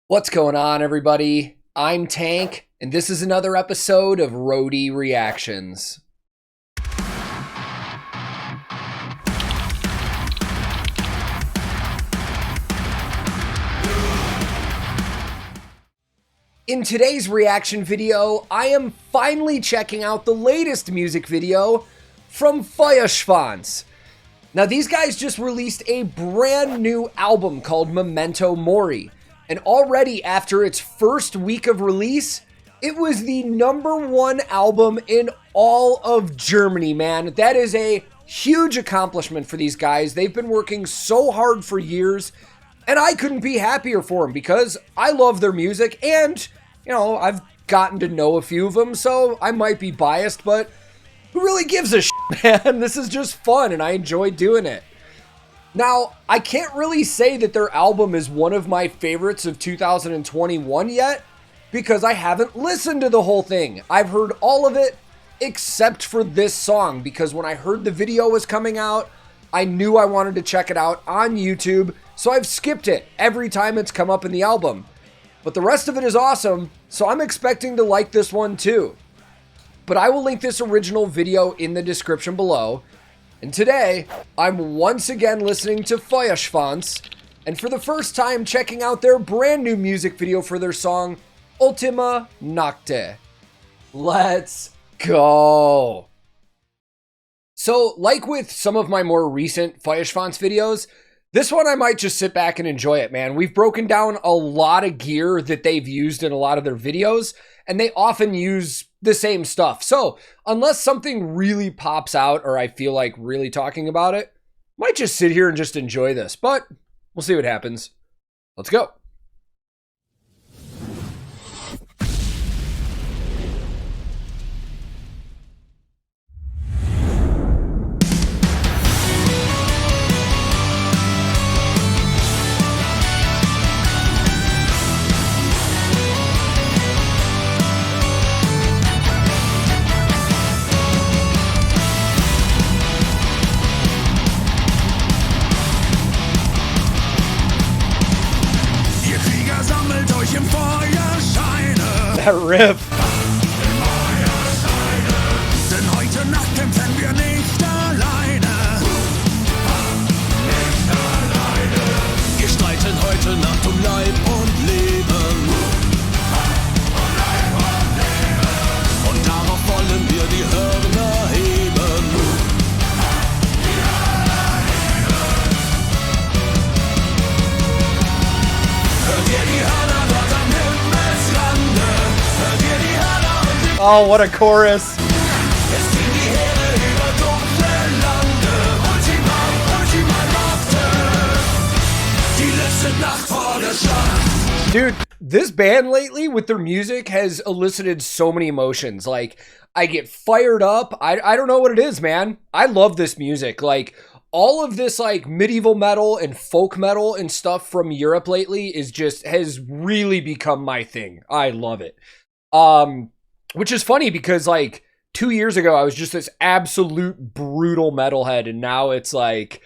What's going on, everybody? I'm Tank, and this is another episode of Roadie Reactions. In today's reaction video, I am finally checking out the latest music video from Feuerschwanz. Now, these guys just released a brand new album called Memento Mori. And already after its first week of release, it was the #1 album in all of Germany, man. That is a huge accomplishment for these guys. They've been working so hard for years, and I couldn't be happier for them because I love their music and, I've gotten to know a few of them, so I might be biased, but who really gives a shit, man? This is just fun, and I enjoy doing it. Now, I can't really say that their album is one of my favorites of 2021 yet, because I haven't listened to the whole thing. I've heard all of it, except for this song, because when I heard the video was coming out, I knew I wanted to check it out on YouTube, so I've skipped it every time it's come up in the album. But the rest of it is awesome, so I'm expecting to like this one too. But I will link this original video in the description below. And today, I'm once again listening to Feuerschwanz, and for the first time checking out their brand new music video for their song, Ultima Nocte. Let's go! So, like with some of my more recent Feuerschwanz videos, this one I might just sit back and enjoy it, man. We've broken down a lot of gear that they've used in a lot of their videos, and they often use the same stuff. So unless something really pops out or I feel like really talking about it, might just sit here and just enjoy this, but we'll see what happens. Let's go. That riff. Denn heute Nacht kämpfen wir nicht alleine. Nicht alleine. Wir streiten heute Nacht um Leib und Leben. Um Leib und Leben. Und darauf wollen wir die Hörner heben. Die Hörner heben. Hört ihr die Hörner dort am Himmelsrande? Oh, what a chorus. Dude, this band lately with their music has elicited so many emotions. Like, I get fired up. I don't know what it is, man. I love this music. Like, all of this like medieval metal and folk metal and stuff from Europe lately has really become my thing. I love it. Which is funny because like 2 years ago, I was just this absolute brutal metalhead, and now it's like,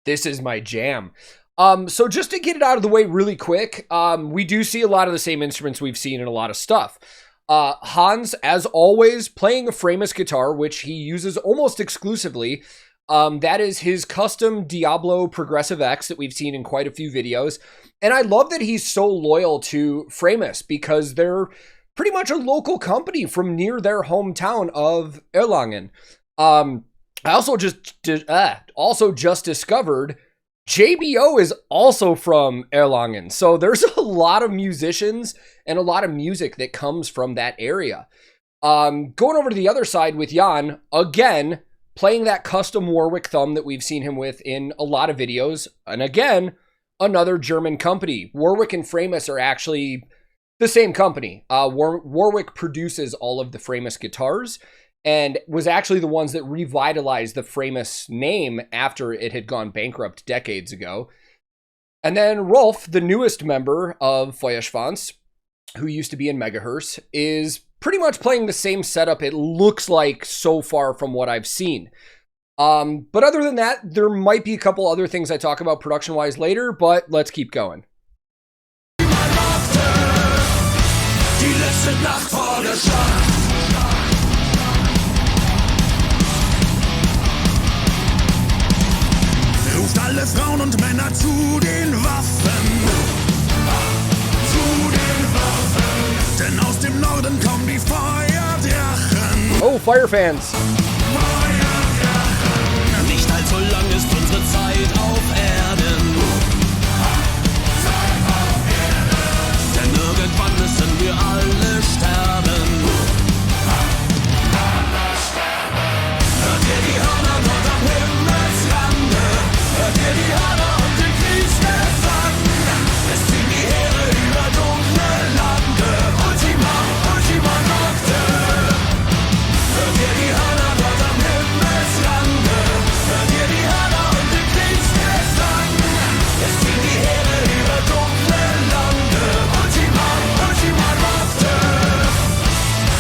this is my jam. So just to get it out of the way really quick, we do see a lot of the same instruments we've seen in a lot of stuff. Hans, as always, playing a Framus guitar, which he uses almost exclusively. That is his custom Diablo Progressive X that we've seen in quite a few videos. And I love that he's so loyal to Framus because they're pretty much a local company from near their hometown of Erlangen. I also just discovered JBO is also from Erlangen. So there's a lot of musicians and a lot of music that comes from that area. Going over to the other side with Jan, again, playing that custom Warwick thumb that we've seen him with in a lot of videos. And again, another German company. Warwick and Framus are actually the same company. Warwick produces all of the Framus guitars and was actually the ones that revitalized the Framus name after it had gone bankrupt decades ago. And then Rolf, the newest member of Feuerschwanz, who used to be in Megahertz, is pretty much playing the same setup it looks like so far from what I've seen. But other than that, there might be a couple other things I talk about production-wise later, but let's keep going. My Die letzte Nacht vor der Schlacht. Ruft alle Frauen und Männer zu den Waffen. Zu den Waffen. Denn aus dem Norden kommen die Feuerdrachen. Oh, Feuerfans. Feuerdrachen. Nicht allzu lang ist unsere Zeit auf Erden. Zeit auf Erden. Denn irgendwann müssen wir alle sterben. Alle sterben. Hört ihr die Hörner dort am Himmelsrande? Hört ihr die Hörner und den Kriegsgesang? Es ziehen die Heere über dunkle Lande. Ultima, Ultima Nocte. Hört ihr die Hörner dort am Himmelsrande? Hört ihr die Hörner und den Kriegsgesang? Es ziehen die Heere über dunkle Lande. Ultima, Ultima Nocte.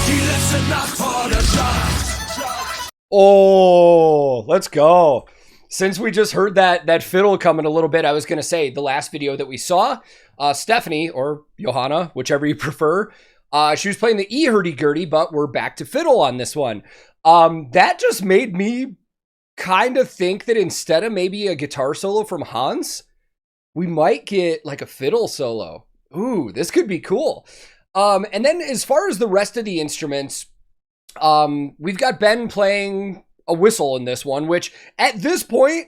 Die letzte Nacht vor der Schlacht. Oh, let's go. Since we just heard that fiddle coming a little bit, I was going to say the last video that we saw, Stephanie, or Johanna, whichever you prefer, she was playing the E-hurdy-gurdy, but we're back to fiddle on this one. That just made me kind of think that instead of maybe a guitar solo from Hans, we might get like a fiddle solo. Ooh, this could be cool. And then as far as the rest of the instruments, we've got Ben playing a whistle in this one, which at this point,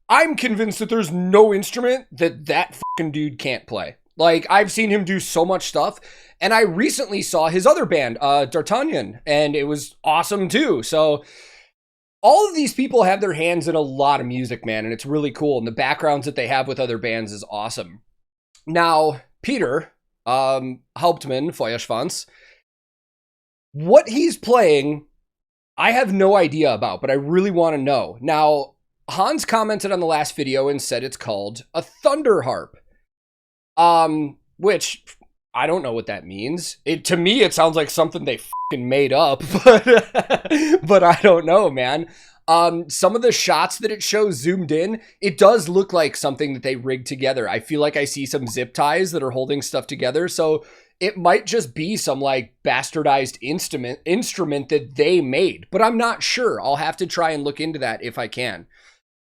I'm convinced that there's no instrument that fucking dude can't play. Like, I've seen him do so much stuff, and I recently saw his other band, D'Artagnan, and it was awesome too. So all of these people have their hands in a lot of music, man, and it's really cool, and the backgrounds that they have with other bands is awesome. Now, Peter, Hauptmann, Feuerschwanz, what he's playing, I have no idea about, but I really want to know. Now, Hans commented on the last video and said it's called a thunder harp. Which I don't know what that means. To me, it sounds like something they fucking made up, but I don't know, man. Some of the shots that it shows zoomed in, it does look like something that they rigged together. I feel like I see some zip ties that are holding stuff together, so it might just be some like bastardized instrument that they made, but I'm not sure. I'll have to try and look into that if I can.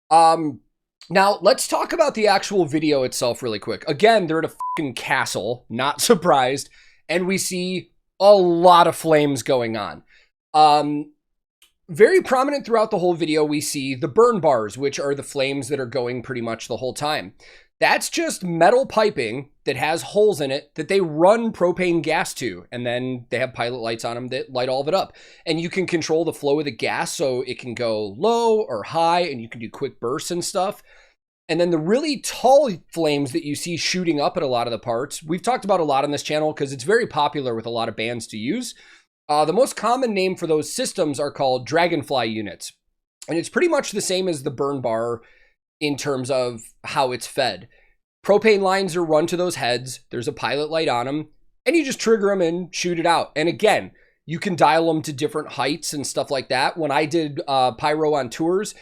Now let's talk about the actual video itself really quick. Again, they're at a fucking castle, not surprised, and we see a lot of flames going on. Very prominent throughout the whole video, we see the burn bars, which are the flames that are going pretty much the whole time. That's just metal piping that has holes in it that they run propane gas to, and then they have pilot lights on them that light all of it up. And you can control the flow of the gas so it can go low or high, and you can do quick bursts and stuff. And then the really tall flames that you see shooting up at a lot of the parts, we've talked about a lot on this channel because it's very popular with a lot of bands to use. The most common name for those systems are called dragonfly units. And it's pretty much the same as the burn bar in terms of how it's fed. Propane lines are run to those heads. There's a pilot light on them, and you just trigger them and shoot it out. And again, you can dial them to different heights and stuff like that. When I did pyro on tours,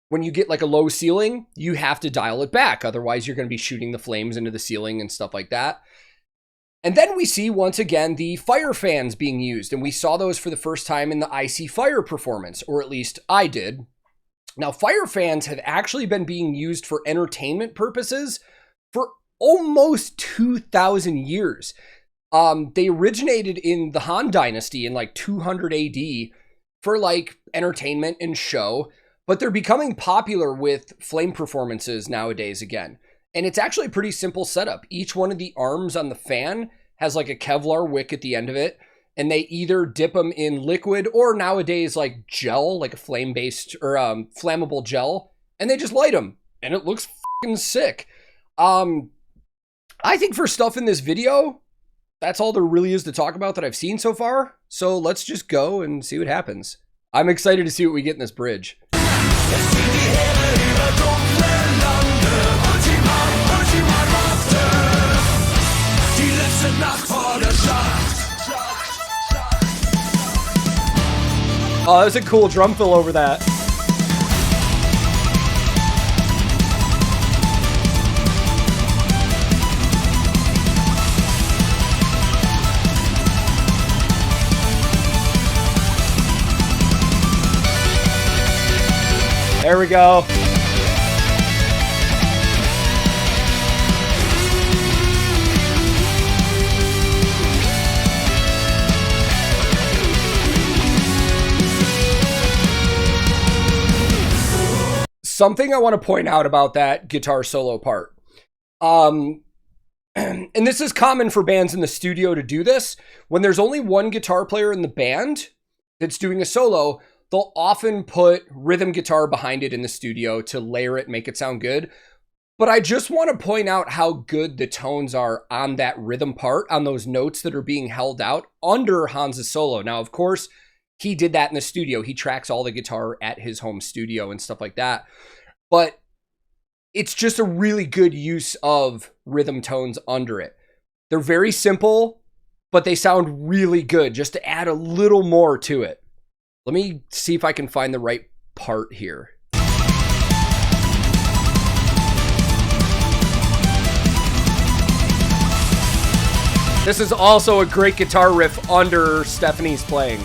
when you get like a low ceiling, you have to dial it back. Otherwise, you're going to be shooting the flames into the ceiling and stuff like that. And then we see, once again, the fire fans being used. And we saw those for the first time in the Icy Fire performance, or at least I did. Now, fire fans have actually been being used for entertainment purposes for almost 2,000 years. They originated in the Han Dynasty in like 200 AD for like entertainment and show, but they're becoming popular with flame performances nowadays again. And it's actually a pretty simple setup. Each one of the arms on the fan has like a Kevlar wick at the end of it, and they either dip them in liquid or nowadays like gel, like a flame-based or flammable gel, and they just light them, and it looks fucking sick. I think for stuff in this video, that's all there really is to talk about that I've seen so far. So let's just go and see what happens. I'm excited to see what we get in this bridge. Oh, there's a cool drum fill over that. There we go. Something I want to point out about that guitar solo part. And this is common for bands in the studio to do this. When there's only one guitar player in the band that's doing a solo, they'll often put rhythm guitar behind it in the studio to layer it, make it sound good. But I just want to point out how good the tones are on that rhythm part, on those notes that are being held out under Hans's solo. Now, of course, he did that in the studio. He tracks all the guitar at his home studio and stuff like that. But it's just a really good use of rhythm tones under it. They're very simple, but they sound really good just to add a little more to it. Let me see if I can find the right part here. This is also a great guitar riff under Stephanie's playing.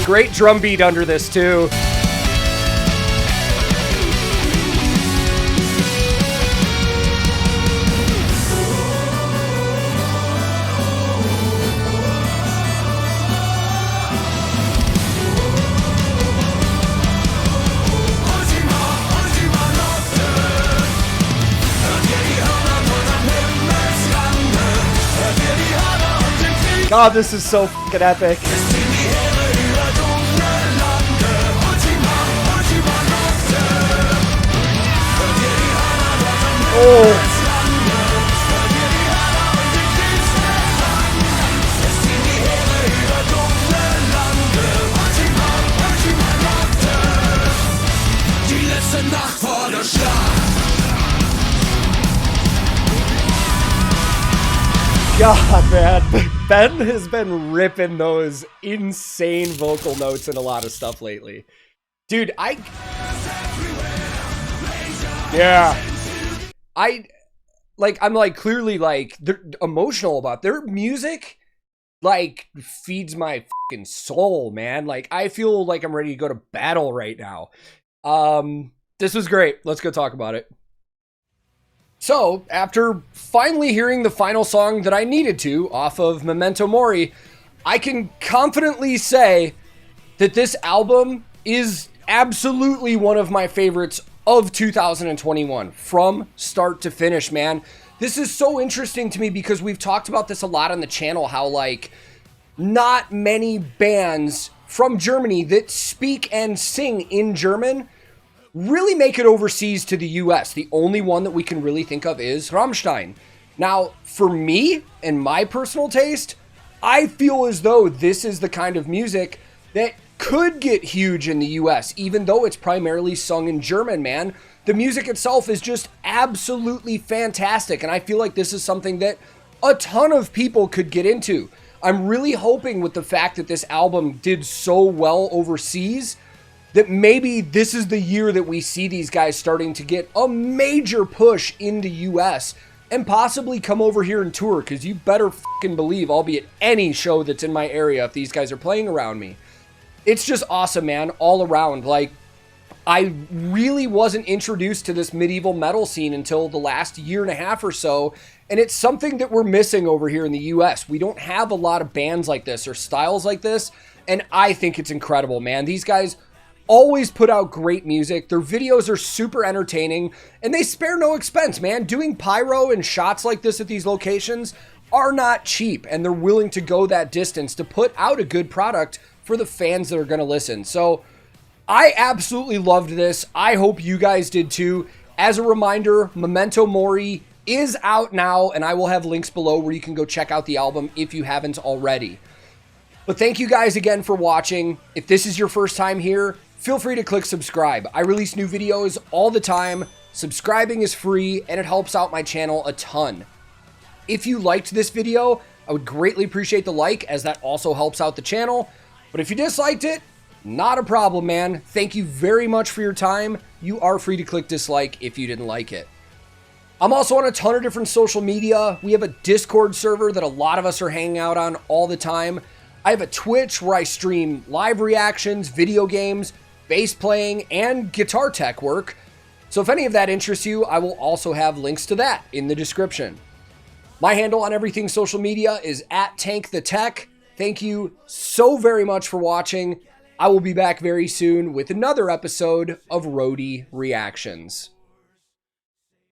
Great drum beat under this too. God, this is so fucking epic. Oh. God, man. Ben has been ripping those insane vocal notes and a lot of stuff lately. Dude, I'm like clearly like they're emotional about their music, like feeds my fucking soul, man. Like I feel like I'm ready to go to battle right now. This was great. Let's go talk about it. So after finally hearing the final song that I needed to off of Memento Mori, I can confidently say that this album is absolutely one of my favorites of 2021 from start to finish, man. This is so interesting to me because we've talked about this a lot on the channel, how like not many bands from Germany that speak and sing in German really make it overseas to the US. The only one that we can really think of is Rammstein. Now, for me and my personal taste, I feel as though this is the kind of music that could get huge in the US, even though it's primarily sung in German, man. The music itself is just absolutely fantastic, and I feel like this is something that a ton of people could get into. I'm really hoping with the fact that this album did so well overseas that maybe this is the year that we see these guys starting to get a major push into US and possibly come over here and tour, because you better fucking believe I'll be at any show that's in my area if these guys are playing around me. It's just awesome, man, all around. Like, I really wasn't introduced to this medieval metal scene until the last year and a half or so, and it's something that we're missing over here in the US. We don't have a lot of bands like this or styles like this, and I think it's incredible, man. These guys always put out great music. Their videos are super entertaining, and they spare no expense, man. Doing pyro and shots like this at these locations are not cheap, and they're willing to go that distance to put out a good product for the fans that are going to listen. So I absolutely loved this. I hope you guys did too. As a reminder, Memento Mori is out now, and I will have links below where you can go check out the album if you haven't already. But thank you guys again for watching. If this is your first time here, feel free to click subscribe. I release new videos all the time. Subscribing is free, and it helps out my channel a ton. If you liked this video, I would greatly appreciate the like, as that also helps out the channel. But if you disliked it, not a problem, man. Thank you very much for your time. You are free to click dislike if you didn't like it. I'm also on a ton of different social media. We have a Discord server that a lot of us are hanging out on all the time. I have a Twitch where I stream live reactions, video games, bass playing, and guitar tech work. So if any of that interests you, I will also have links to that in the description. My handle on everything social media is @TankTheTech. Thank you so very much for watching. I will be back very soon with another episode of Roadie Reactions.